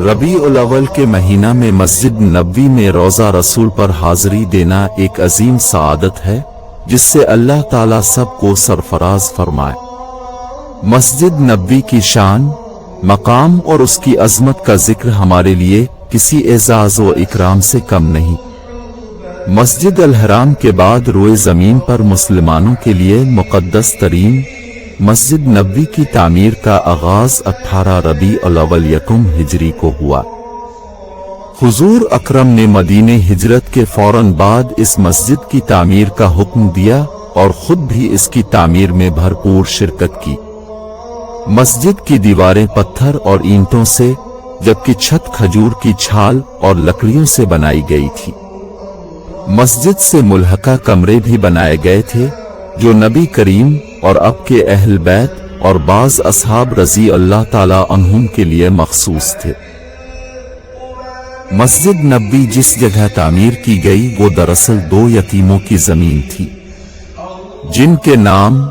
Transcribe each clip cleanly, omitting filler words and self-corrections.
ربیع الاول کے مہینہ میں مسجد نبوی میں روزہ رسول پر حاضری دینا ایک عظیم سعادت ہے جس سے اللہ تعالیٰ سب کو سرفراز فرمائے۔ مسجد نبوی کی شان، مقام اور اس کی عظمت کا ذکر ہمارے لیے کسی اعزاز و اکرام سے کم نہیں۔ مسجد الحرام کے بعد روئے زمین پر مسلمانوں کے لیے مقدس ترین مسجد نبوی کی تعمیر کا آغاز 18 ربیع الاول یکم ہجری کو ہوا۔ حضور اکرم نے مدینہ ہجرت کے فوراً بعد اس مسجد کی تعمیر کا حکم دیا اور خود بھی اس کی تعمیر میں بھرپور شرکت کی۔ مسجد کی دیواریں پتھر اور اینٹوں سے جبکہ چھت کھجور کی چھال اور لکڑیوں سے بنائی گئی تھی۔ مسجد سے ملحقہ کمرے بھی بنائے گئے تھے جو نبی کریم اور آپ کے اہل بیت اور بعض اصحاب رضی اللہ تعالی عنہم کے لیے مخصوص تھے۔ مسجد نبوی جس جگہ تعمیر کی گئی وہ دراصل 2 یتیموں کی زمین تھی جن کے نام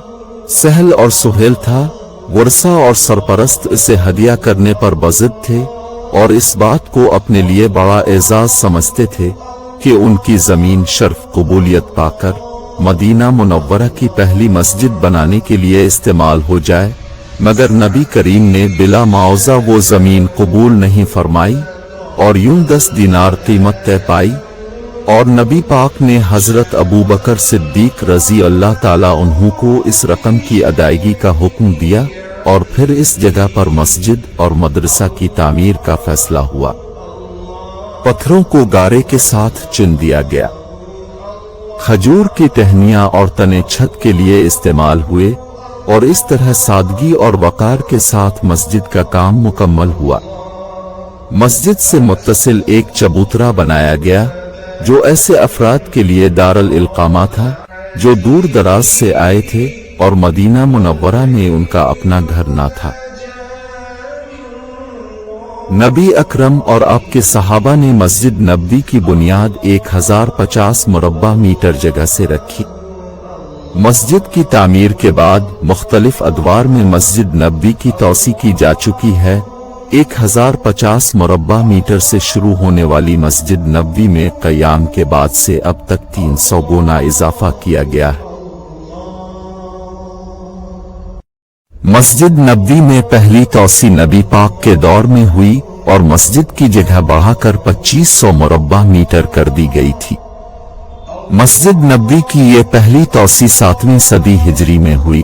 سہل اور سہیل تھا۔ ورثہ اور سرپرست اسے ہدیہ کرنے پر بضد تھے اور اس بات کو اپنے لیے بڑا اعزاز سمجھتے تھے کہ ان کی زمین شرف قبولیت پا کر مدینہ منورہ کی پہلی مسجد بنانے کے لیے استعمال ہو جائے، مگر نبی کریم نے بلا معاوضہ وہ زمین قبول نہیں فرمائی اور یوں 10 دینار قیمت طے پائی، اور نبی پاک نے حضرت ابوبکر صدیق رضی اللہ تعالیٰ عنہ کو اس رقم کی ادائیگی کا حکم دیا اور پھر اس جگہ پر مسجد اور مدرسہ کی تعمیر کا فیصلہ ہوا۔ پتھروں کو گارے کے ساتھ چن دیا گیا، کھجور کی ٹہنیاں اور تنے چھت کے لیے استعمال ہوئے اور اس طرح سادگی اور وقار کے ساتھ مسجد کا کام مکمل ہوا۔ مسجد سے متصل ایک چبوترا بنایا گیا جو ایسے افراد کے لیے دارالإقامہ تھا جو دور دراز سے آئے تھے اور مدینہ منورہ میں ان کا اپنا گھر نہ تھا۔ نبی اکرم اور آپ کے صحابہ نے مسجد نبوی کی بنیاد 1050 مربع میٹر جگہ سے رکھی۔ مسجد کی تعمیر کے بعد مختلف ادوار میں مسجد نبوی کی توسیع کی جا چکی ہے۔ 1050 مربع میٹر سے شروع ہونے والی مسجد نبوی میں قیام کے بعد سے اب تک 300 گنا اضافہ کیا گیا ہے۔ مسجد نبوی میں پہلی توسیع نبی پاک کے دور میں ہوئی اور مسجد کی جگہ بڑھا کر 2500 مربع میٹر کر دی گئی تھی۔ مسجد نبوی کی یہ پہلی توسیع 7ویں صدی ہجری میں ہوئی۔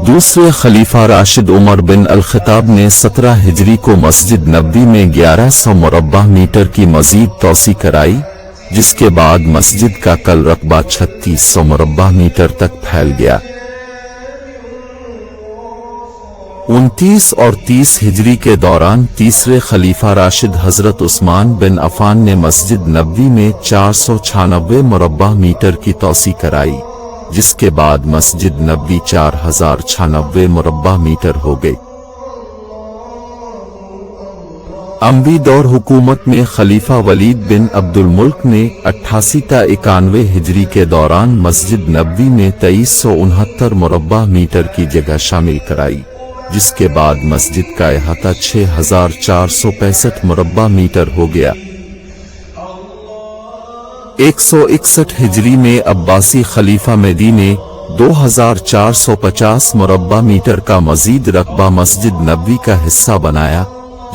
دوسرے خلیفہ راشد عمر بن الخطاب نے 17 ہجری کو مسجد نبوی میں 1100 مربع میٹر کی مزید توسیع کرائی، جس کے بعد مسجد کا کل رقبہ 3600 مربع میٹر تک پھیل گیا۔ 29 اور 30 ہجری کے دوران تیسرے خلیفہ راشد حضرت عثمان بن عفان نے مسجد نبوی میں 496 مربع میٹر کی توسیع کرائی، جس کے بعد مسجد نبوی 4096 مربع میٹر ہو گئی۔ اموی دور حکومت میں خلیفہ ولید بن عبد الملک نے 88 تا 91 ہجری کے دوران مسجد نبوی میں 2369 مربع میٹر کی جگہ شامل کرائی، جس کے بعد مسجد کا احاطہ 6465 مربع میٹر ہو گیا۔ 161 ہجری میں عباسی خلیفہ مہدی نے 2450 مربع میٹر کا مزید رقبہ مسجد نبوی کا حصہ بنایا،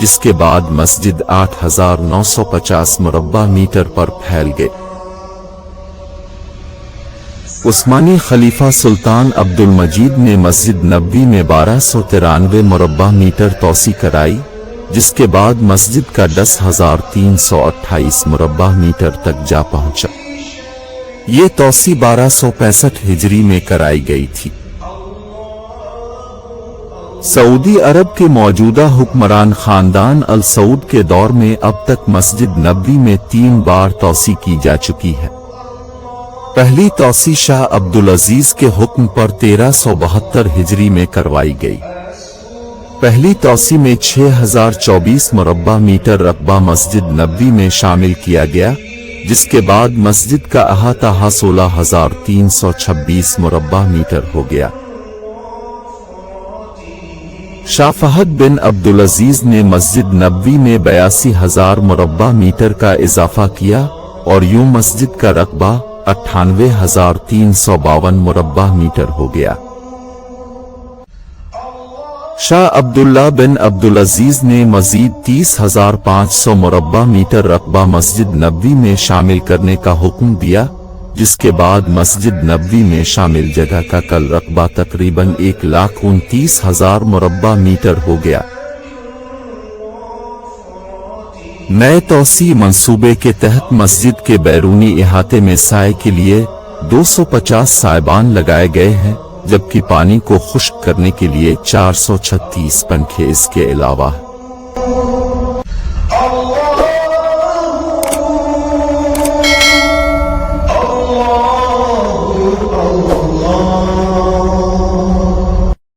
جس کے بعد مسجد 8950 مربع میٹر پر پھیل گئی۔ عثمانی خلیفہ سلطان عبدالمجید نے مسجد نبوی میں 1293 مربع میٹر توسیع کرائی، جس کے بعد مسجد کا 10,328 مربع میٹر تک جا پہنچا۔ یہ توسیع 1265 ہجری میں کرائی گئی تھی۔ سعودی عرب کے موجودہ حکمران خاندان السعود کے دور میں اب تک مسجد نبوی میں 3 بار توسیع کی جا چکی ہے۔ پہلی توسیع شاہ عبدالعزیز کے حکم پر 1372 ہجری میں کروائی گئی۔ پہلی توسیع میں 6024 مربع میٹر رقبہ مسجد نبوی میں شامل کیا گیا، جس کے بعد مسجد کا احاطہ 16,326 مربع میٹر ہو گیا۔ شاہ فہد بن عبدالعزیز نے مسجد نبوی میں 82,000 مربع میٹر کا اضافہ کیا اور یوں مسجد کا رقبہ 98,352 مربع میٹر ہو گیا۔ شاہ عبداللہ بن عبدالعزیز نے مزید 30,500 مربع میٹر رقبہ مسجد نبوی میں شامل کرنے کا حکم دیا، جس کے بعد مسجد نبوی میں شامل جگہ کا کل رقبہ تقریباً 1,29,000 مربع میٹر ہو گیا۔ نئے توسیع منصوبے کے تحت مسجد کے بیرونی احاطے میں سائے کے لیے 250 سائبان لگائے گئے ہیں، جبکہ پانی کو خشک کرنے کے لیے 436 پنکھے اس کے علاوہ ہیں۔